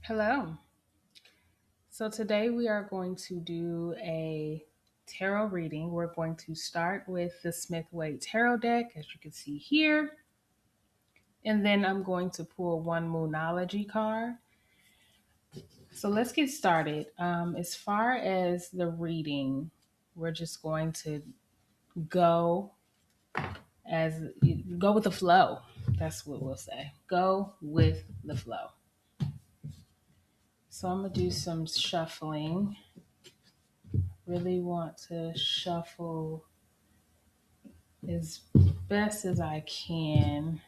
Hello. So today we are going to do a tarot reading. We're going to start with the Smith Waite Tarot deck, as you can see here. And then I'm going to pull one Moonology card. So let's get started. As far as the reading, we're just going to go as go with the flow. That's what we'll say. Go with the flow. So I'm gonna do some shuffling. Really want to shuffle as best as I can.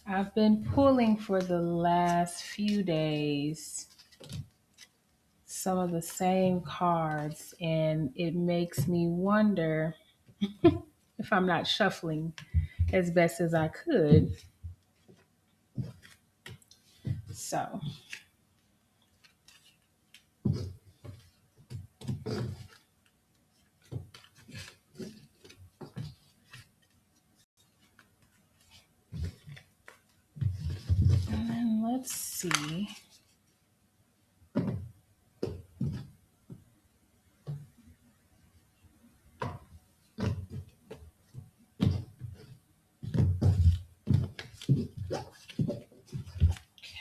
I've been pulling for the last few days some of the same cards, and it makes me wonder if I'm not shuffling as best as I could. So, and then let's see.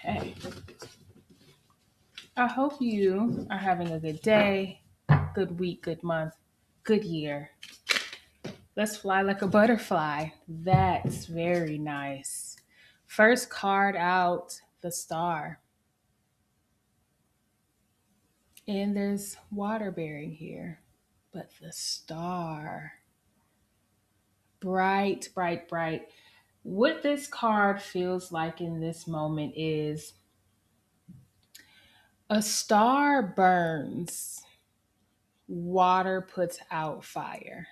Okay. I hope you are having a good day, good week, good month, good year. Let's fly like a butterfly. That's very nice. First card out, the star. And there's water bearing here. But the star. Bright, bright, bright. What this card feels like in this moment is a star burns, water puts out fire.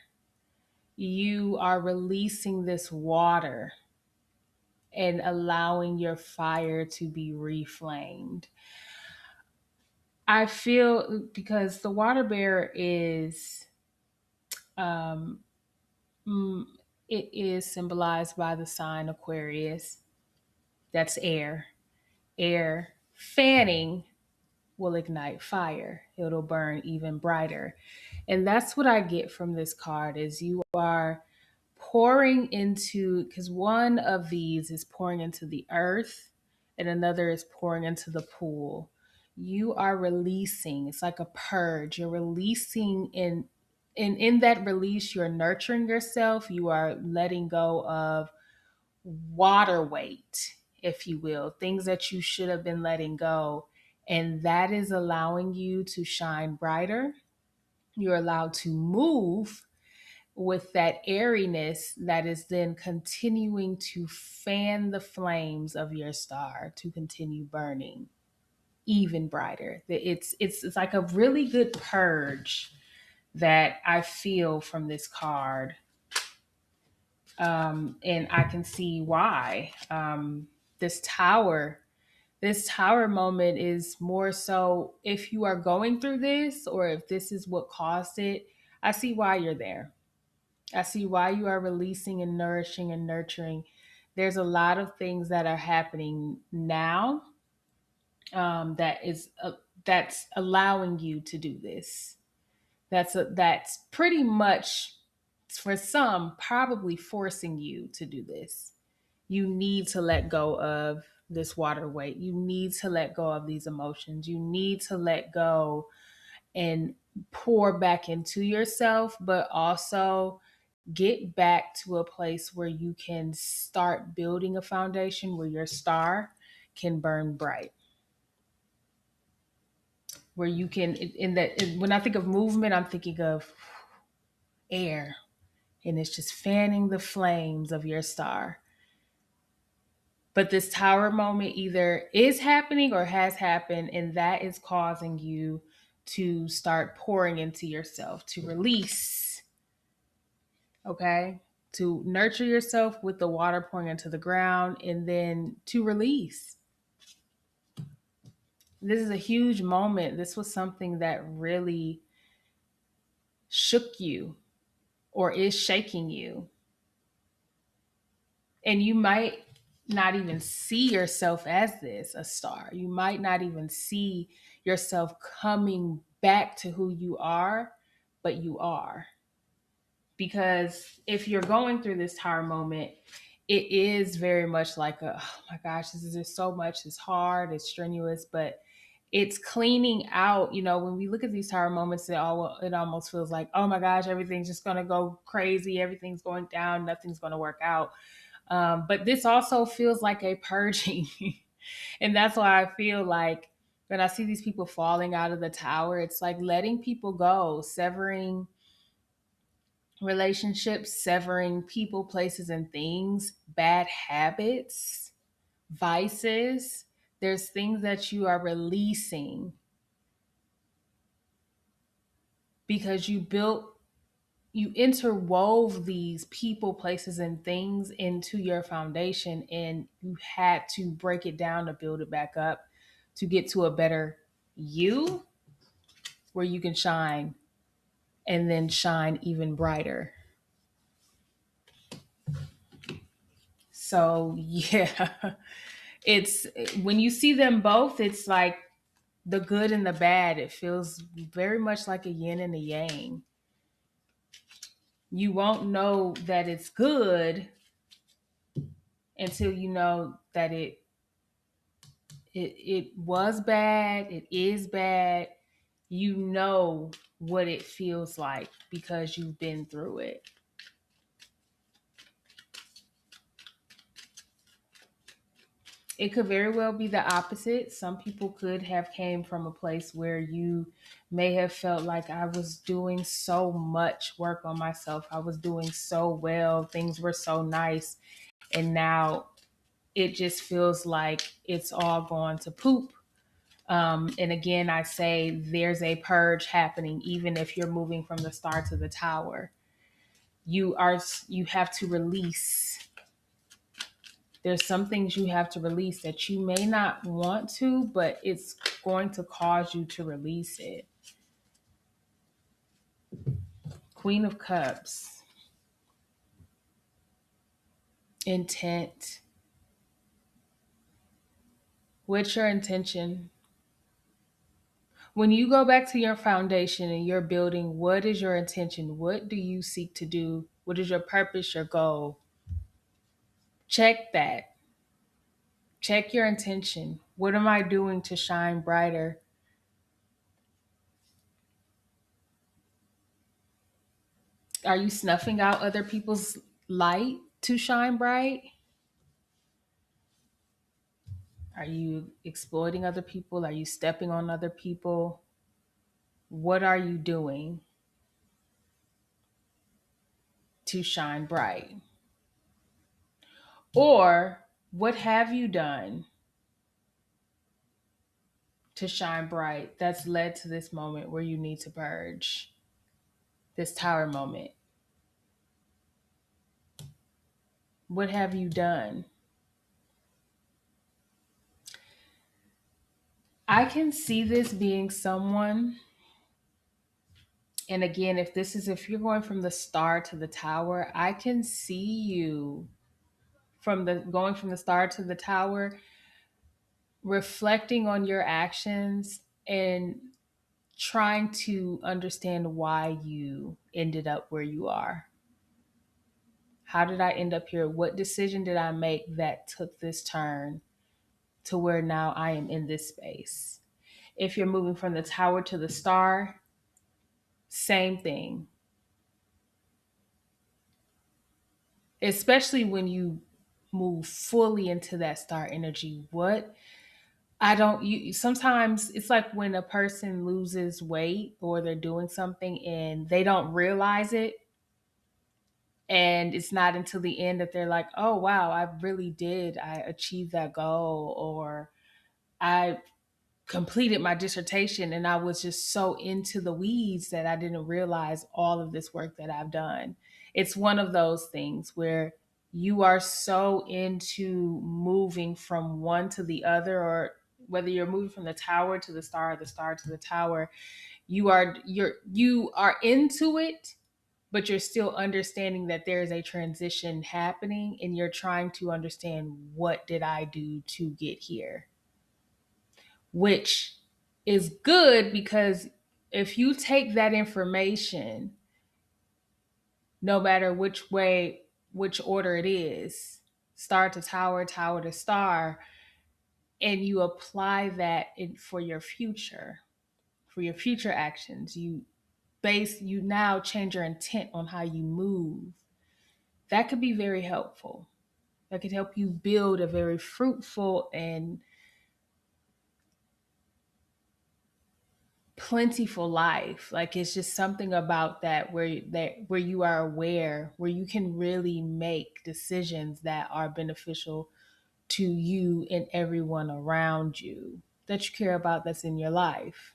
You are releasing this water and allowing your fire to be reflamed. I feel because the water bearer is, um, mm, it is symbolized by the sign Aquarius. That's air. Air fanning will ignite fire. It'll burn even brighter. And that's what I get from this card is you are pouring into, because one of these is pouring into the earth and another is pouring into the pool. You are releasing. It's like a purge. You're releasing in that release, you're nurturing yourself. You are letting go of water weight, if you will, things that you should have been letting go. And that is allowing you to shine brighter. You're allowed to move with that airiness that is then continuing to fan the flames of your star to continue burning even brighter. It's like a really good purge that I feel from this card. And I can see why. This tower, this tower moment is more so if you are going through this or if this is what caused it, I see why you're there. I see why you are releasing and nourishing and nurturing. There's a lot of things that are happening now, that is that's allowing you to do this. That's pretty much for some probably forcing you to do this. You need to let go of this water weight. You need to let go of these emotions. You need to let go and pour back into yourself, but also get back to a place where you can start building a foundation where your star can burn bright. Where you can, in that, when I think of movement, I'm thinking of air, and it's just fanning the flames of your star. But this tower moment either is happening or has happened, and that is causing you to start pouring into yourself, to release, okay? To nurture yourself with the water pouring into the ground, and then to release. This is a huge moment. This was something that really shook you or is shaking you. And you might not even see yourself as this, a star. You might not even see yourself coming back to who you are, but you are. Because if you're going through this tower moment, it is very much like a, oh my gosh, this is just so much. It's hard, it's strenuous, but it's cleaning out. When we look at these tower moments, it almost feels like, oh my gosh, everything's just gonna go crazy, everything's going down, nothing's gonna work out. But this also feels like a purging. And that's why I feel like when I see these people falling out of the tower, it's like letting people go, severing relationships, severing people, places, and things, bad habits, vices. There's things that you are releasing because you interwove these people, places, and things into your foundation, and you had to break it down to build it back up to get to a better you where you can shine and then shine even brighter. So, yeah, it's when you see them both, it's like the good and the bad. It feels very much like a yin and a yang. You won't know that it's good until you know that it was bad, it is bad. You know what it feels like because you've been through it. It could very well be the opposite. Some people could have came from a place where you may have felt like, I was doing so much work on myself, I was doing so well, things were so nice, and now it just feels like it's all gone to poop. And again, I say there's a purge happening, even if you're moving from the star to the tower. You have to release. There's some things you have to release that you may not want to, but it's going to cause you to release it. Queen of Cups, intent. What's your intention? When you go back to your foundation and you're building, what is your intention? What do you seek to do? What is your purpose, your goal? Check that. Check your intention. What am I doing to shine brighter? Are you snuffing out other people's light to shine bright? Are you exploiting other people? Are you stepping on other people? What are you doing to shine bright? Or what have you done to shine bright that's led to this moment where you need to purge, this tower moment? What have you done? I can see this being someone, and again, if you're going from the star to the tower, I can see you from the going from the star to the tower, reflecting on your actions and trying to understand why you ended up where you are. How did I end up here? What decision did I make that took this turn to where now I am in this space? If you're moving from the tower to the star, same thing. Especially when you move fully into that star energy. What I don't you sometimes it's like when a person loses weight or they're doing something and they don't realize it, and it's not until the end that they're like, "Oh wow, I achieved that goal," or "I completed my dissertation and I was just so into the weeds that I didn't realize all of this work that I've done." It's one of those things where you are so into moving from one to the other, or whether you're moving from the tower to the star to the tower, you are into it, but you're still understanding that there is a transition happening, and you're trying to understand, what did I do to get here? Which is good, because if you take that information, no matter which way, which order it is, star to tower, tower to star, and you apply that for your future actions, you now change your intent on how you move. That could be very helpful. That could help you build a very fruitful and plentiful life. Like, it's just something about that where you are aware, where you can really make decisions that are beneficial to you and everyone around you that you care about, that's in your life.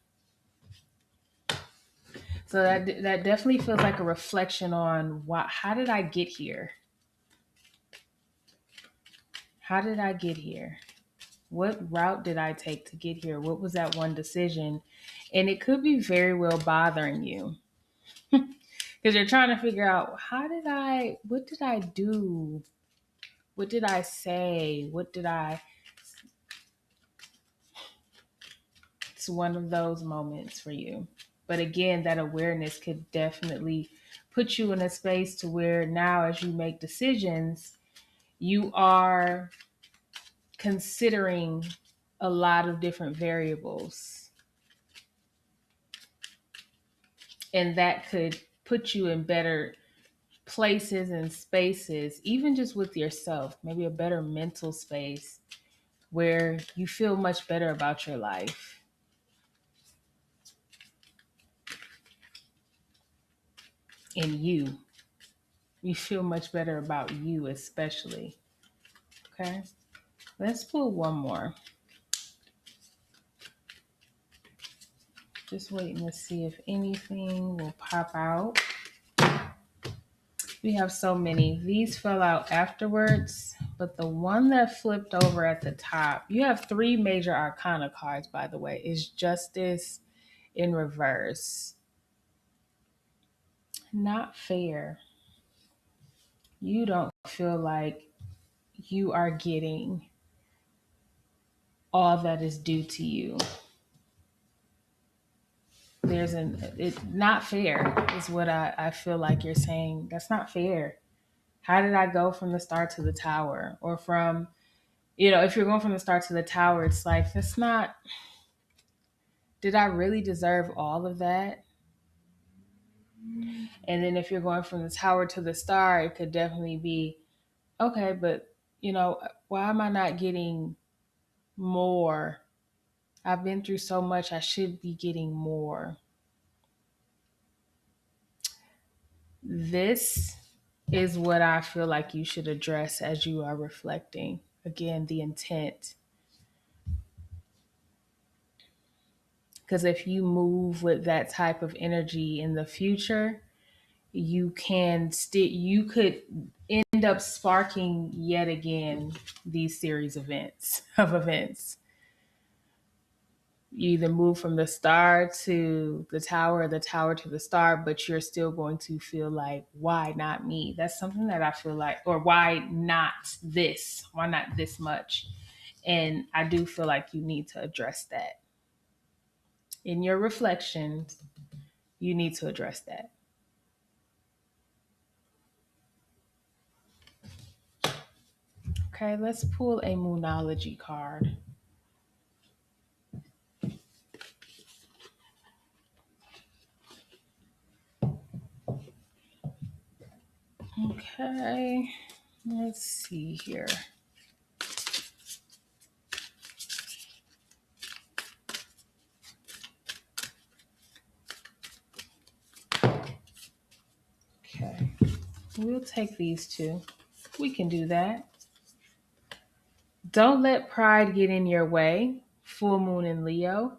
So that definitely feels like a reflection on, how did I get here? How did I get here? What route did I take to get here? What was that one decision? And it could be very well bothering you, because you're trying to figure out, what did I do? What did I say? It's one of those moments for you. But again, that awareness could definitely put you in a space to where now, as you make decisions, you are considering a lot of different variables. And that could put you in better places and spaces, even just with yourself, maybe a better mental space where you feel much better about your life and you. You feel much better about you, especially. Okay, let's pull one more. Just waiting to see if anything will pop out. We have so many. These fell out afterwards, but the one that flipped over at the top, you have 3 major arcana cards, by the way, is Justice in reverse. Not fair. You don't feel like you are getting all that is due to you. It's not fair, is what I feel like you're saying. That's not fair. How did I go from the star to the tower? Or from, if you're going from the star to the tower, it's like, that's not, did I really deserve all of that? And then if you're going from the tower to the star, it could definitely be, okay, but, why am I not getting more? I've been through so much, I should be getting more. This is what I feel like you should address as you are reflecting. Again, the intent. Because if you move with that type of energy in the future, you could end up sparking yet again these series of events. You either move from the star to the tower, or the tower to the star, but you're still going to feel like, why not me? That's something that I feel like, or why not this? Why not this much? And I do feel like you need to address that. In your reflections, you need to address that. Okay, let's pull a Moonology card. Okay, let's see here. Okay, we'll take these 2. We can do that. Don't let pride get in your way, full moon in Leo,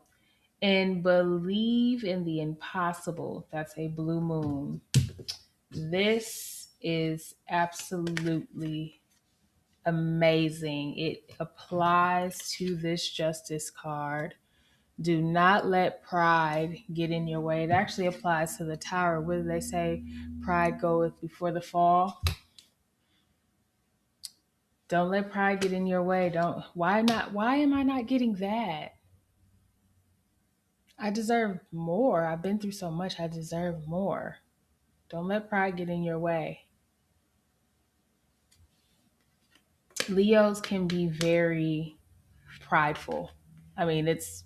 and believe in the impossible. That's a blue moon. This is absolutely amazing. It applies to this justice card. Do not let pride get in your way. It actually applies to the tower. What do they say? Pride goeth before the fall. Don't let pride get in your way. Don't. Why not? Why am I not getting that? I deserve more. I've been through so much. I deserve more. Don't let pride get in your way. Leos can be very prideful. I mean, it's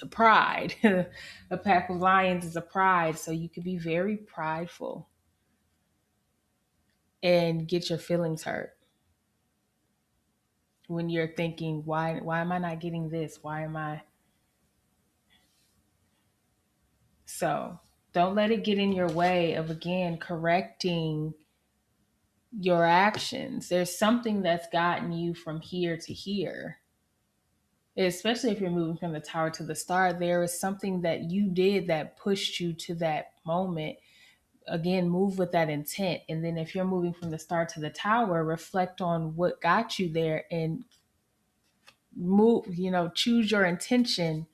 a pride. A pack of lions is a pride, so you could be very prideful and get your feelings hurt when you're thinking, why am I not getting this? Why am I so don't let it get in your way of again correcting your actions. There's something that's gotten you from here to here. Especially if you're moving from the tower to the star, there is something that you did that pushed you to that moment. Again, move with that intent. And then if you're moving from the star to the tower, reflect on what got you there and move, choose your intention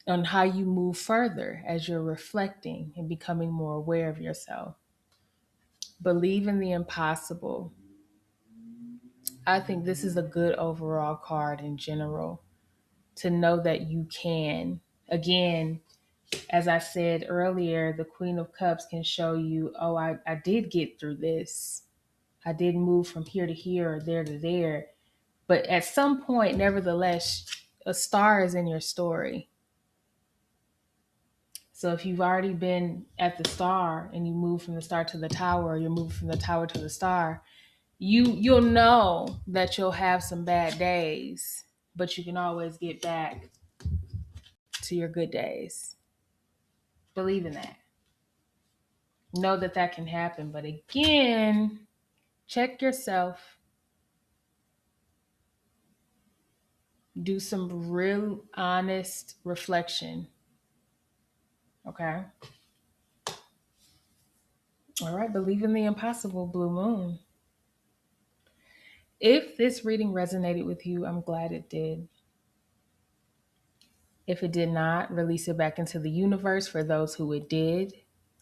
on how you move further as you're reflecting and becoming more aware of yourself. Believe in the impossible. I think this is a good overall card in general to know that you can. Again, as I said earlier, the Queen of Cups can show you, oh, I did get through this. I did move from here to here or there to there. But at some point, nevertheless, a star is in your story. So if you've already been at the star and you move from the star to the tower, or you're moving from the tower to the star, you'll know that you'll have some bad days, but you can always get back to your good days. Believe in that. Know that that can happen. But again, check yourself. Do some real honest reflection. Okay? All right. Believe in the impossible, Blue Moon. If this reading resonated with you, I'm glad it did. If it did not, release it back into the universe for those who it did.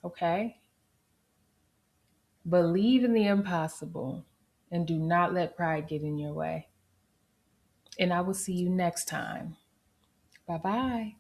Okay? Believe in the impossible and do not let pride get in your way. And I will see you next time. Bye bye.